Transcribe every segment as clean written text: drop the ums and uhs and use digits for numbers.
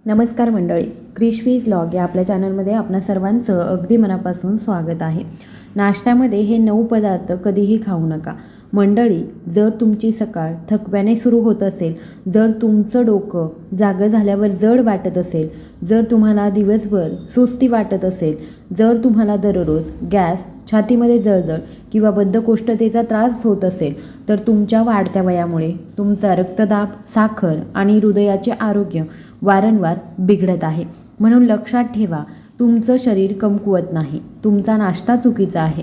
नमस्कार मंडळी, क्रिशवीज व्लॉग या आपल्या चॅनलमध्ये आपणा सर्वांचं अगदी मनापासून स्वागत आहे. नाश्त्यामध्ये हे 9 पदार्थ कधीही खाऊ नका. मंडळी, जर तुमची सकाळ थकव्याने सुरू होत असेल, जर तुमचं डोकं जागं झाल्यावर जड वाटत असेल, जर तुम्हाला दिवसभर सुस्ती वाटत असेल, जर तुम्हाला दररोज गॅस, छातीमध्ये जळजळ किंवा बद्धकोष्ठतेचा त्रास होत असेल, तर तुमच्या वाढत्या वयामुळे तुमचा रक्तदाब, साखर आणि हृदयाचे आरोग्य वारंवार बिघडत आहे. म्हणून लक्षात ठेवा, तुमचं शरीर कमकुवत नाही, तुमचा नाश्ता चुकीचा आहे.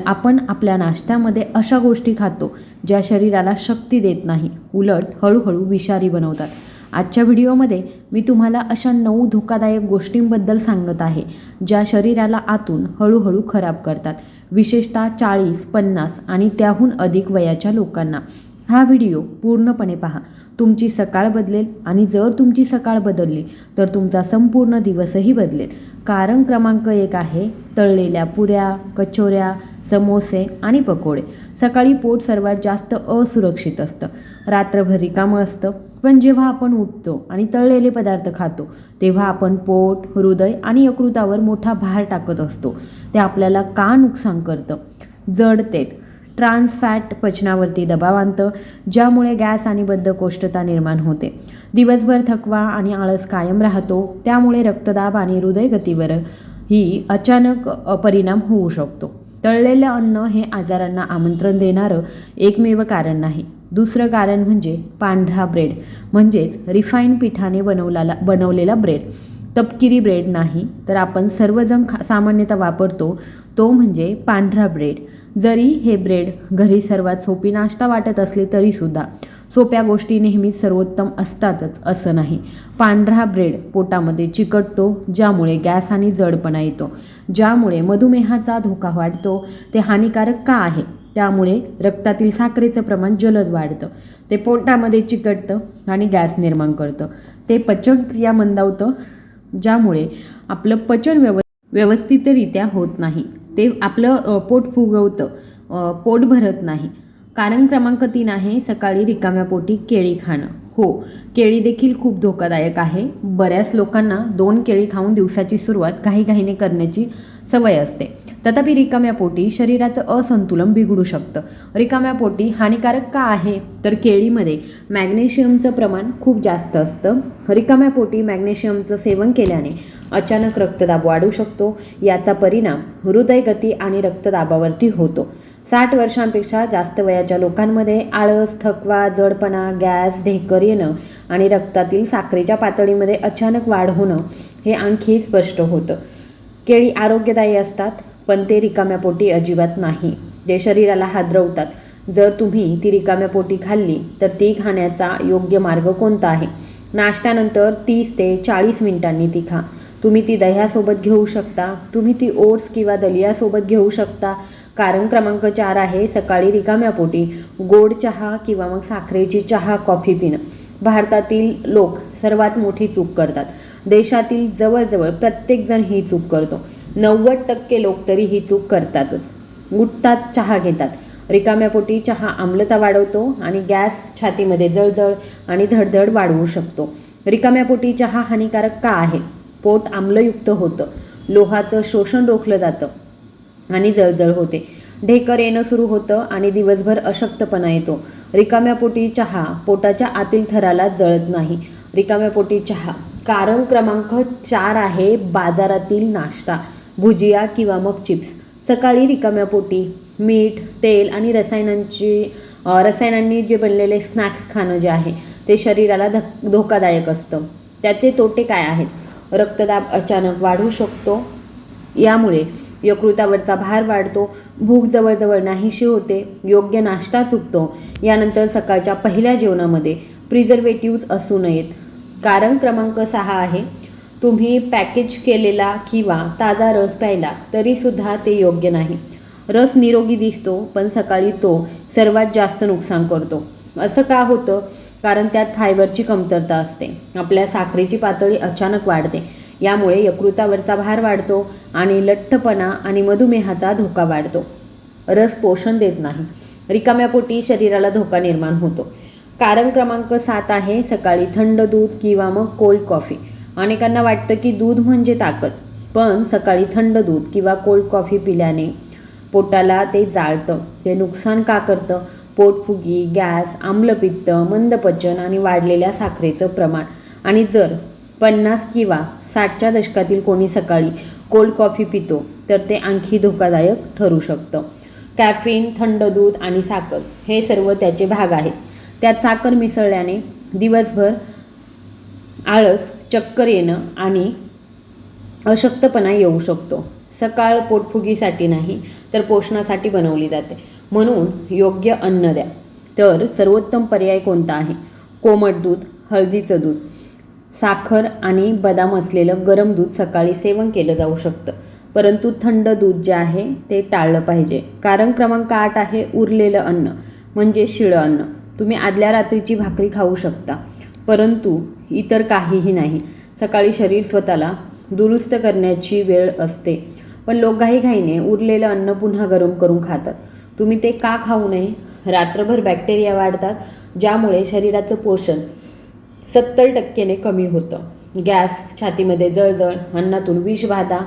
आपण आपल्या नाश्त्यामध्ये अशा गोष्टी खातो ज्या शरीराला शक्ती देत नाही, उलट हळूहळू विषारी बनवतात. आजच्या व्हिडिओमध्ये मी तुम्हाला अशा 9 धोकादायक गोष्टींबद्दल सांगत आहे ज्या शरीराला आतून हळूहळू खराब करतात, विशेषतः 40, 50 आणि त्याहून अधिक वयाच्या लोकांना. हा व्हिडिओ पूर्णपणे पहा. तुमची सकाळ बदलेल आणि जर तुमची सकाळ बदलली तर तुमचा संपूर्ण दिवसही बदलेल. कारण क्रमांक 1 आहे तळलेल्या पुऱ्या, कचोऱ्या, समोसे आणि पकोडे. सकाळी पोट सर्वात जास्त असुरक्षित असतं, रात्रभर रिकामं असतं. पण जेव्हा आपण उठतो आणि तळलेले पदार्थ खातो तेव्हा आपण पोट, हृदय आणि यकृतावर मोठा भार टाकत असतो. ते आपल्याला का नुकसान करतं? जड तेल, ट्रान्स फॅट पचनावरती दबाव आणतं, ज्यामुळे गॅस आणि बद्धकोष्ठता निर्माण होते. दिवसभर थकवा आणि आळस कायम राहतो, त्यामुळे रक्तदाब आणि हृदयगतीवर ही अचानक परिणाम होऊ शकतो. तळलेलं अन्न हे आजारांना आमंत्रण देणारं एकमेव कारण नाही. दुसरं कारण म्हणजे पांढरा ब्रेड, म्हणजेच रिफाईंड पिठाने बनवलेला ब्रेड. तपकिरी ब्रेड नाही, तर आपण सर्वजण सामान्यतः वापरतो तो म्हणजे पांढरा ब्रेड. जरी हे ब्रेड घरी सर्वात सोपी नाश्ता वाटत असले तरीसुद्धा सोप्या गोष्टी नेहमीच सर्वोत्तम असतातच असं नाही. पांढरा ब्रेड पोटामध्ये चिकटतो, ज्यामुळे गॅस आणि जडपणा येतो, ज्यामुळे मधुमेहाचा धोका वाढतो. ते हानिकारक का आहे? त्यामुळे रक्तातील साखरेचं प्रमाण जलद वाढतं, ते पोटामध्ये चिकटतं आणि गॅस निर्माण करतं. ते पचनक्रिया मंदावतं, ज्यामुळे आपलं पचन व्यवस्थितरित्या होत नाही. ते आपलं पोट फुगवतं, पोट भरत नाही. कारण क्रमांक 3 आहे सकाळी रिकाम्या पोटी केळी खाणं. हो, केळी देखील खूप धोकादायक आहे. बऱ्याच लोकांना 2 केळी खाऊन दिवसाची सुरुवात घाईघाईने करण्याची सवय असते. तथापि रिकाम्या पोटी शरीराचं असंतुलन बिघडू शकतं. रिकाम्या पोटी हानिकारक का आहे? तर केळीमध्ये मॅग्नेशियमचं प्रमाण खूप जास्त असतं. रिकाम्या पोटी मॅग्नेशियमचं सेवन केल्याने अचानक रक्तदाब वाढू शकतो. याचा परिणाम हृदयगती आणि रक्तदाबावरती होतो. 60 वर्षांपेक्षा जास्त वयाच्या लोकांमध्ये आळस, थकवा, जडपणा, गॅस, ढेकर येणं आणि रक्तातील साखरेच्या पातळीमध्ये अचानक वाढ होणं हे आणखी स्पष्ट होतं. केळी आरोग्यदायी असतात, पण ते रिकाम्या पोटी अजिबात नाही. जे शरीराला हादरवतात. जर तुम्ही ती रिकाम्या पोटी खाल्ली तर ती खाण्याचा योग्य मार्ग कोणता आहे? नाश्त्यानंतर 30 ते 40 मिनिटांनी ती खा. तुम्ही ती दह्यासोबत घेऊ शकता, तुम्ही ती ओट्स किंवा दलियासोबत घेऊ शकता. कारण क्रमांक 4 आहे सकाळी रिकाम्या पोटी गोड चहा किंवा मग साखरेची चहा, कॉफी पिणं. भारतातील लोक सर्वात मोठी चूक करतात. देशातील जवळजवळ प्रत्येकजण ही चूक करतो. 90% लोक तरी ही चूक करतातच. उठतात, चहा घेतात. रिकाम्या पोटी चहा आम्लता वाढवतो आणि गॅस, छातीमध्ये जळजळ आणि धडधड वाढवू शकतो. रिकाम्या पोटी चहा हानिकारक का आहे? पोट आम्लयुक्त होतं, लोहाचं शोषण रोखलं जातं आणि जळजळ होते. ढेकर येणं सुरू होतं आणि दिवसभर अशक्तपणा येतो. रिकाम्या पोटी चहा पोटाच्या आतील थराला जळत नाही. रिकाम्या पोटी चहा. कारण क्रमांक 4 आहे बाजारातील नाश्ता, भुजिया किंवा मग चिप्स. सकाळी रिकाम्या पोटी मीठ, तेल आणि रसायनांनी जे बनलेले स्नॅक्स खाणं जे आहे ते शरीराला धोकादायक असतं. त्याचे तोटे काय आहेत? रक्तदाब अचानक वाढू शकतो, यामुळे यकृतावरचा भार वाढतो, भूक जवळजवळ नाहीशी होते, योग्य नाश्ता चुकतो. यानंतर सकाळच्या पहिल्या जेवणामध्ये प्रिझर्वेटिव्ज असू नयेत. कारण क्रमांक 6 आहे तुम्ही पॅकेज केलेला किंवा ताजा रस प्यायला तरीसुद्धा ते योग्य नाही. रस निरोगी दिसतो, पण सकाळी तो सर्वात जास्त नुकसान करतो. असं का होतं? कारण त्यात फायबरची कमतरता असते. आपल्या साखरेची पातळी अचानक वाढते, यामुळे यकृतावरचा भार वाढतो आणि लठ्ठपणा आणि मधुमेहाचा धोका वाढतो. रस पोषण देत नाही. रिकाम्या पोटी शरीराला धोका निर्माण होतो. कारण क्रमांक 7 आहे सकाळी थंड दूध किंवा मग कोल्ड कॉफी. अनेकांना वाटतं की दूध म्हणजे ताकद, पण सकाळी थंड दूध किंवा कोल्ड कॉफी पिल्याने पोटाला ते जाळतं. ते नुकसान का करतं? पोटफुगी, गॅस, आम्लपित्त, मंदपचन आणि वाढलेल्या साखरेचं प्रमाण. आणि जर 50 किंवा 60च्या दशकातील कोणी सकाळी कोल्ड कॉफी पितो तर ते आणखी धोकादायक ठरू शकतं. कॅफीन, थंड दूध आणि साखर हे सर्व त्याचे भाग आहेत. त्यात साखर मिसळल्याने दिवसभर आळस, चक्कर येणं आणि अशक्तपणा येऊ शकतो. सकाळ पोटफुगीसाठी नाही तर पोषणासाठी बनवली जाते, म्हणून योग्य अन्न द्या. तर सर्वोत्तम पर्याय कोणता आहे? कोमट दूध, हळदीचं दूध, साखर आणि बदाम असलेलं गरम दूध सकाळी सेवन केलं जाऊ शकतं. परंतु थंड दूध जे आहे ते टाळलं पाहिजे. कारण क्रमांक 8 आहे उरलेलं अन्न म्हणजे शिळं अन्न. तुम्ही आदल्या रात्रीची भाकरी खाऊ शकता, परंतु इतर काहीही नाही. सकाळी शरीर स्वतःला दुरुस्त करण्याची वेळ असते, पण लोक घाईघाईने उरलेलं अन्न पुन्हा गरम करून खातात. तुम्ही ते का खाऊ नये? रात्रभर बॅक्टेरिया वाढतात, ज्यामुळे शरीराचं पोषण 70% कमी होतं. गॅस, छातीमध्ये जळजळ, अन्नातून विषबाधा,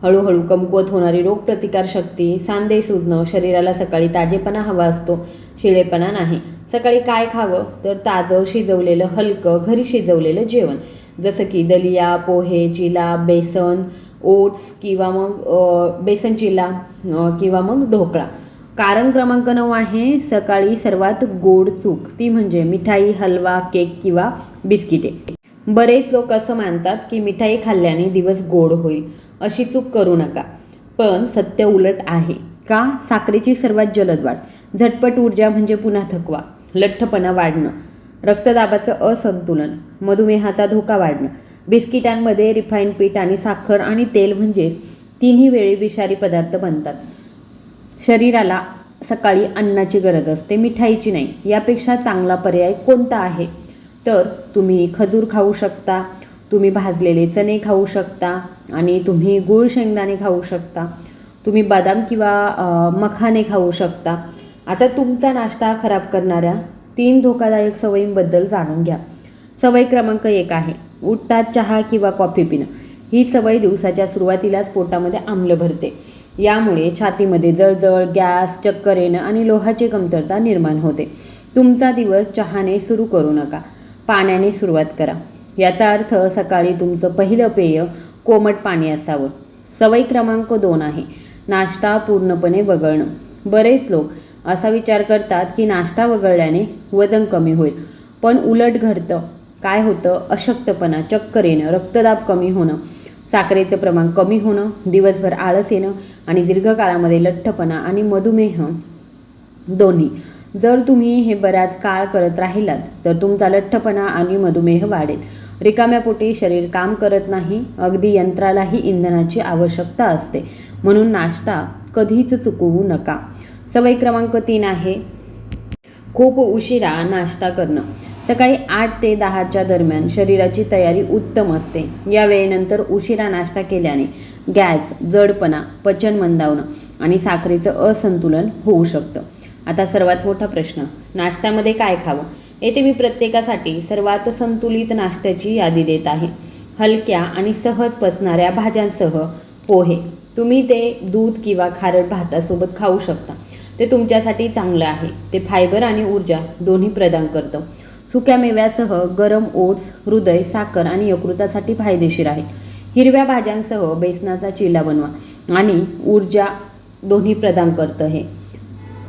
हळूहळू कमकुवत होणारी रोगप्रतिकारशक्ती, सांधे सुजणं. शरीराला सकाळी ताजेपणा हवा असतो, शिळेपणा नाही. सकाळी काय खावं? तर ताजं, शिजवलेलं, हलकं, घरी शिजवलेलं जेवण, जसं की दलिया, पोहे, चिला, बेसन, ओट्स किंवा मग बेसन चिला किंवा मग ढोकळा. कारण क्रमांक 9 आहे सकाळी सर्वात गोड चूक, ती म्हणजे मिठाई, हलवा, केक किंवा बिस्किटे. बरेच लोक असं मानतात की मिठाई खाल्ल्याने दिवस गोड होईल. अशी चूक करू नका. पण सत्य उलट आहे. का? साखरेची सर्वात जलद वाढ, झटपट ऊर्जा म्हणजे पुन्हा थकवा, लठ्ठपणा वाढणं, रक्तदाबाचं असंतुलन, मधुमेहाचा धोका वाढणं. बिस्किटांमध्ये रिफाईंड पीठ आणि साखर आणि तेल म्हणजे तिन्ही वेळी विषारी पदार्थ बनतात. शरीराला सकाळी अन्नाची गरज असते, मिठाईची नाही. यापेक्षा चांगला पर्याय कोणता आहे? तर तुम्ही खजूर खाऊ शकता, तुम्ही भाजलेले चणे खाऊ शकता आणि तुम्ही गूळ शेंगदाणे खाऊ शकता. तुम्ही बदाम किंवा मखाने खाऊ शकता. आता तुमचा नाश्ता खराब करणाऱ्या 3 धोकादायक सवयींबद्दल जाणून घ्या. सवय क्रमांक 1 आहे उठताच चहा किंवा कॉफी पिणं. ही सवय दिवसाच्या सुरुवातीलाच पोटामध्ये आम्ल भरते. यामुळे छातीमध्ये जळजळ, गॅस, चक्कर येणं आणि लोहाची कमतरता निर्माण होते. तुमचा दिवस चहाने सुरू करू नका, पाण्याने सुरुवात करा. याचा अर्थ सकाळी तुमचं पहिलं पेय कोमट पाणी असावं. सवय क्रमांक 2 आहे नाश्ता पूर्णपणे वगळणं. बरेच लोक असा विचार करतात की नाश्ता वगळल्याने वजन कमी होईल, पण उलट घडतं. काय होतं? अशक्तपणा, चक्कर येणं, रक्तदाब कमी होणं, साखरेचं प्रमाण कमी होणं, दिवसभर आळस येणं आणि दीर्घकाळामध्ये लठ्ठपणा आणि मधुमेह दोन्ही. जर तुम्ही हे बऱ्याच काळ करत राहिलात तर तुमचा लठ्ठपणा आणि मधुमेह वाढेल. रिकाम्या पोटी शरीर काम करत नाही, अगदी यंत्रालाही इंधनाची आवश्यकता असते. म्हणून नाश्ता कधीच चुकवू नका. सवय क्रमांक 3 आहे खूप उशिरा नाश्ता करणं. सकाळी 8 ते 10च्या दरम्यान शरीराची तयारी उत्तम असते. या वेळेनंतर उशिरा नाश्ता केल्याने गॅस, जडपणा, पचन मंदावणं आणि साखरेचं असंतुलन होऊ शकतं. आता सर्वात मोठा प्रश्न, नाश्त्यामध्ये काय खावं? येथे मी प्रत्येकासाठी सर्वात संतुलित नाश्त्याची यादी देत आहे. हलक्या आणि सहज पचणाऱ्या भाज्यांसह पोहे. तुम्ही ते दूध किंवा खारट भातासोबत खाऊ शकता. ते तुमच्यासाठी चांगलं आहे. ते फायबर आणि ऊर्जा दोन्ही प्रदान करतं. सुक्या मेव्यासह गरम ओट्स हृदय, साखर आणि यकृतासाठी फायदेशीर आहे. हिरव्या भाज्यांसह बेसनाचा चिला बनवा आणि ऊर्जा दोन्ही प्रदान करतं. हे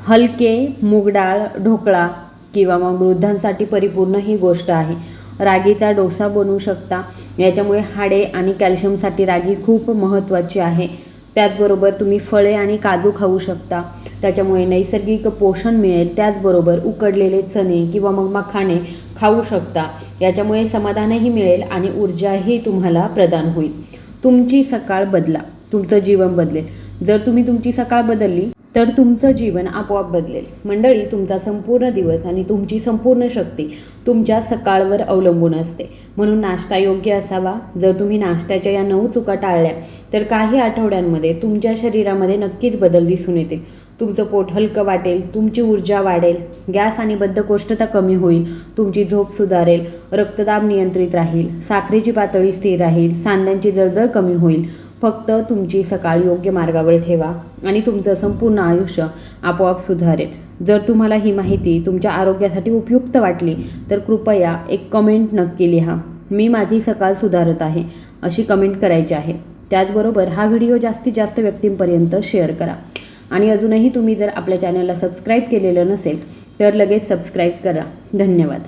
हलके मूग डाळ, ढोकळा किंवा मग वृद्धांसाठी परिपूर्ण ही गोष्ट आहे. रागीचा डोसा बनवू शकता. याच्यामुळे हाडे आणि कॅल्शियमसाठी रागी खूप महत्त्वाची आहे. त्याचबरोबर तुम्ही फळे आणि काजू खाऊ शकता, त्याच्यामुळे नैसर्गिक पोषण मिळेल. त्याचबरोबर उकडलेले चणे किंवा मग मखाणे खाऊ शकता. याच्यामुळे समाधानही मिळेल आणि ऊर्जाही तुम्हाला प्रदान होईल. तुमची सकाळ बदला, तुमचं जीवन बदलेल. जर तुम्ही तुमची सकाळ बदलली तर तुमचं जीवन आपोआप बदलेल. मंडळी, तुमचा संपूर्ण दिवस आणि तुमची संपूर्ण शक्ती तुमच्या सकाळवर अवलंबून असते. म्हणून नाश्ता योग्य असावा. जर तुम्ही नाश्त्याच्या या 9 चुका टाळल्या तर काही आठवड्यांमध्ये तुमच्या शरीरामध्ये नक्कीच बदल दिसून येते. तुमचं पोट हलकं वाटेल, तुमची ऊर्जा वाढेल, गॅस आणि बद्धकोष्ठता कमी होईल, तुमची झोप सुधारेल, रक्तदाब नियंत्रित राहील, साखरेची पातळी स्थिर राहील, सांध्यांची जळजळ कमी होईल. फक्त तुमची सकाळ योग्य मार्गावर ठेवा आणि तुमचं संपूर्ण आयुष्य आपोआप सुधारेल. जर तुम्हाला ही माहिती तुमच्या आरोग्यासाठी उपयुक्त वाटली तर कृपया एक कमेंट नक्की लिहा. मी माझी सकाळ सुधारत आहे अशी कमेंट करायची आहे. त्याचबरोबर हा व्हिडिओ जास्तीत जास्त व्यक्तींपर्यंत शेअर करा. आणि अजूनही तुम्ही जर आपल्या चॅनलला सबस्क्राईब केलेलं नसेल तर लगेच सबस्क्राईब करा. धन्यवाद.